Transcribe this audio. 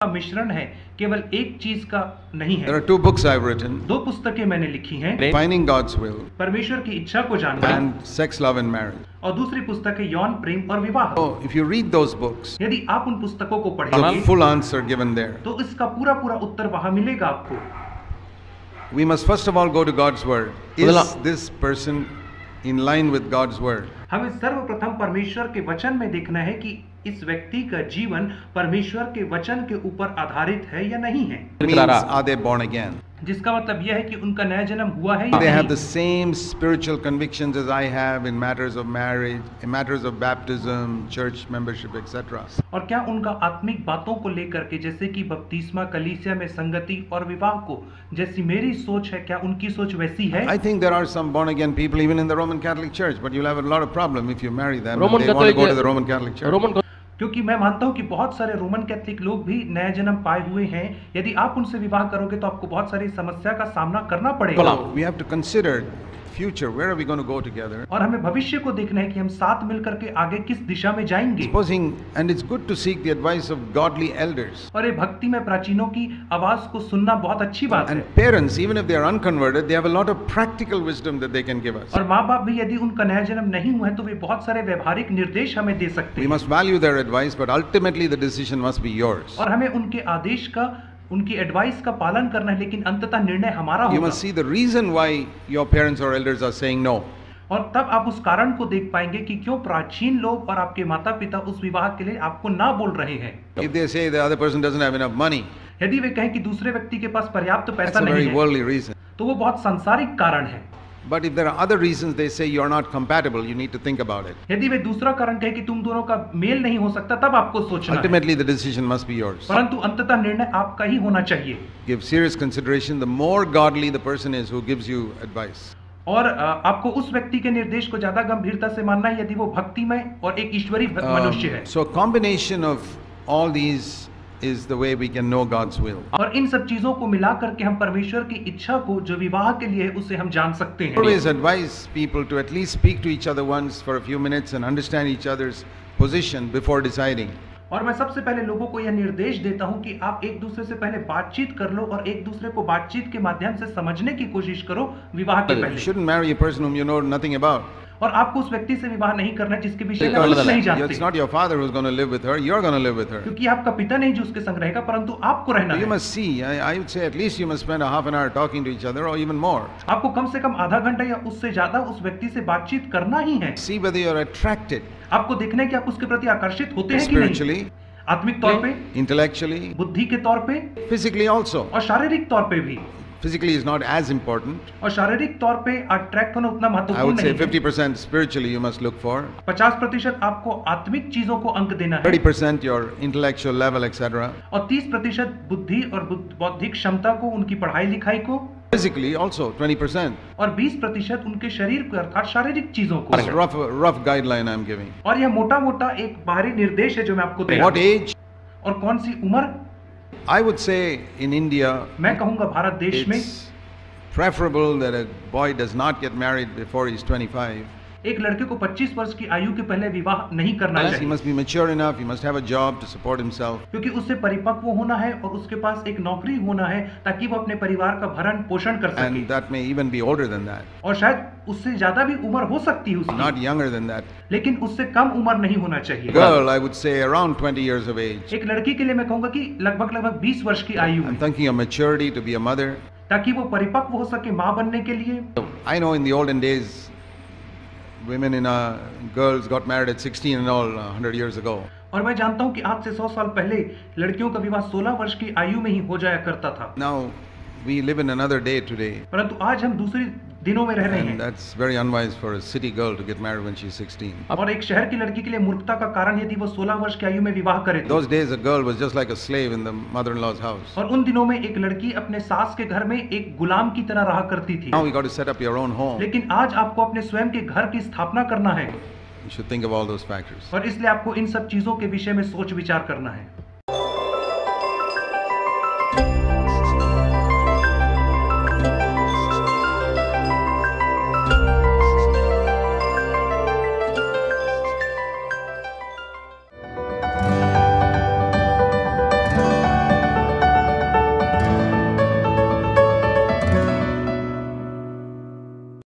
मिश्रण है, केवल एक चीज का नहीं There है। are two books I've written, दो पुस्तकें मैंने लिखी हैं, Finding God's Will परमेश्वर की इच्छा को जानना, and Sex, Love and Marriage. और दूसरी पुस्तक है यौन प्रेम और विवाह। So if you read those books, यदि आप उन पुस्तकों को there's a पढ़ेंगे full answer given there. तो इसका पूरा पूरा उत्तर वहां मिलेगा आपको। We must first of all go to God's Word. Is this person in line with God's Word? हमें सर्वप्रथम परमेश्वर के वचन में देखना है कि इस व्यक्ति का जीवन परमेश्वर के वचन के ऊपर आधारित है या नहीं है। Means, are they born again? जिसका मतलब यह है कि उनका नया जन्म हुआ है या They have नहीं। the same spiritual convictions as I have in matters of marriage, in matters of baptism, church membership, etc. और क्या उनका आत्मिक बातों को लेकर के, जैसे कि बपतिस्मा, कलीसिया में संगति और विवाह को, जैसी मेरी सोच है, क्या उनकी सोच वैसी है? I think there are some born again people even in the Roman Catholic Church, but you'll have a lot of problem if you marry them. Roman And they want to go Catholic- to the Roman Catholic Church. क्योंकि मैं मानता हूं कि बहुत सारे Roman Catholic लोग भी नया जन्म पाए हुए हैं। यदि आप उनसे विवाह करोगे तो आपको बहुत सारी समस्या का सामना करना पड़ेगा। We have to consider future. Where are we going to go together? और हमें भविष्य को देखना है कि हम साथ मिलकर के आगे किस दिशा में जाएंगे। Supposing, and it's good to seek the advice of godly elders. और ये भक्ति में प्राचीनों की आवाज को सुनना बहुत अच्छी बात है। And parents, even if they are unconverted, they have a lot of practical wisdom that they can give us. और माँ बाप भी यदि उनका नया जन्म नहीं हुआ है तो वे बहुत सारे व्यवहारिक निर्देश हमें दे सकते We हैं। must value their advice, but ultimately the decision must be yours. और हमें उनके आदेश का, उनकी एडवाइस का पालन करना है, लेकिन अंततः निर्णय हमारा You होगा। must see the reason why your parents or elders are saying no. और तब आप उस कारण को देख पाएंगे कि क्यों प्राचीन लोग और आपके माता पिता उस विवाह के लिए आपको ना बोल रहे हैं। If they say the other person doesn't have enough money, यदि वे कहें कि दूसरे व्यक्ति के पास पर्याप्त that's पैसा a नहीं very है, worldly reason. तो वो बहुत सांसारिक कारण है। But if there are other reasons they say you're not compatible, you need to think about it. यदि वे दूसरा कारण कहे कि तुम दोनों का मेल नहीं हो सकता, तब आपको सोचना है। Ultimately the decision must be yours. परंतु अंततः निर्णय आपका ही होना चाहिए। Give serious consideration. The more godly the person is who gives you advice. और आपको उस व्यक्ति के निर्देश को ज्यादा गंभीरता से मानना है यदि वो भक्तिमय और एक ईश्वरी मनुष्य है। So a combination of all these is the way we can know God's will. और इन सब चीजों को मिला करके हम परमेश्वर की इच्छा को, जो विवाह के लिए है, उसे हम जान सकते हैं। Always advise people to at least speak to each other once for a few minutes and understand each other's position before deciding. और मैं सबसे पहले लोगों को यह निर्देश देता हूं कि आप एक दूसरे से पहले बातचीत कर लो और एक दूसरे को बातचीत के माध्यम से समझने की कोशिश करो विवाह के You पहले। shouldn't marry a person whom you know nothing about. और आपको उस व्यक्ति से विवाह नहीं करना है जिसके विषय में आप Because कुछ नहीं it's जानते, not your father who's going to live with her, you're going to live with her. क्योंकि आपका पिता नहीं जो उसके संग रहेगा, परंतु आपको रहना You है। must see, I would say at least you must spend a half an hour talking to each other or even more. आपको कम से कम आधा घंटा या उससे ज्यादा उस व्यक्ति से बातचीत करना ही है। See whether you're attracted आपको देखना है कि आप उसके प्रति आकर्षित होते हैं कि नहीं, spiritually, आत्मिक तौर पे, intellectually, बुद्धि के तौर पे physically also. और शारीरिक तौर पे भी। Physically is not as important. और शारीरिक तौर पे अट्रैक्ट होना उतना I महत्वपूर्ण would say नहीं है। 50% spiritually you must look for. 50% आपको आत्मिक चीजों को अंक देना है 30% your intellectual level, etc. और 30% बुद्धि और बौद्धिक क्षमता को, उनकी पढ़ाई लिखाई को, Physically also 20%. और 20% उनके शरीर को अर्थात शारीरिक चीजों को। It's rough guideline I'm giving. और यह मोटा मोटा एक बाहरी निर्देश है जो मैं आपको दे रहा What हूं। age? और कौन सी उम्र? I would say in India मैं कहूंगा भारत देश में it's preferable that a boy does not get married before he's 25. एक लड़के को 25 वर्ष की आयु के पहले विवाह नहीं करना He चाहिए, must be mature enough, he must have a job to support himself. क्योंकि उससे परिपक्व होना है और उसके पास एक नौकरी होना है ताकि वो अपने परिवार का भरण पोषण कर सके। And that may even be older than that, और शायद उससे ज्यादा भी उम्र हो सकती है उसकी, not younger than that. लेकिन उससे कम उम्र नहीं होना चाहिए। Girl, I would say around 20 years of age. एक लड़की के लिए मैं कहूंगा कि लगभग 20 वर्ष की आयु I'm में, thinking of maturity to be a mother. ताकि वो परिपक्व हो सके माँ बनने के लिए। I know in the olden days, women girls got married at 16 and all 100 years ago. और मैं जानता हूँ कि आज से 100 साल पहले लड़कियों का विवाह 16 वर्ष की आयु में ही हो जाया करता था, Now we live in another day today, परंतु आज हम दूसरी दिनों में रह रहे and हैं। that's very unwise for a city girl to get married when she's 16. और एक शहर की लड़की के लिए मूर्खता का कारण यदि वो 16 वर्ष की आयु में विवाह करे तो। Those days a girl was just like a slave in the mother-in-law's house. और उन दिनों में एक लड़की अपने सास के घर में एक गुलाम की तरह रहा करती थी, Now you got to set up your own home. लेकिन आज आपको अपने स्वयं के घर की स्थापना करना है, You should think of all those factors. और इसलिए आपको इन सब चीजों के विषय में सोच विचार करना है।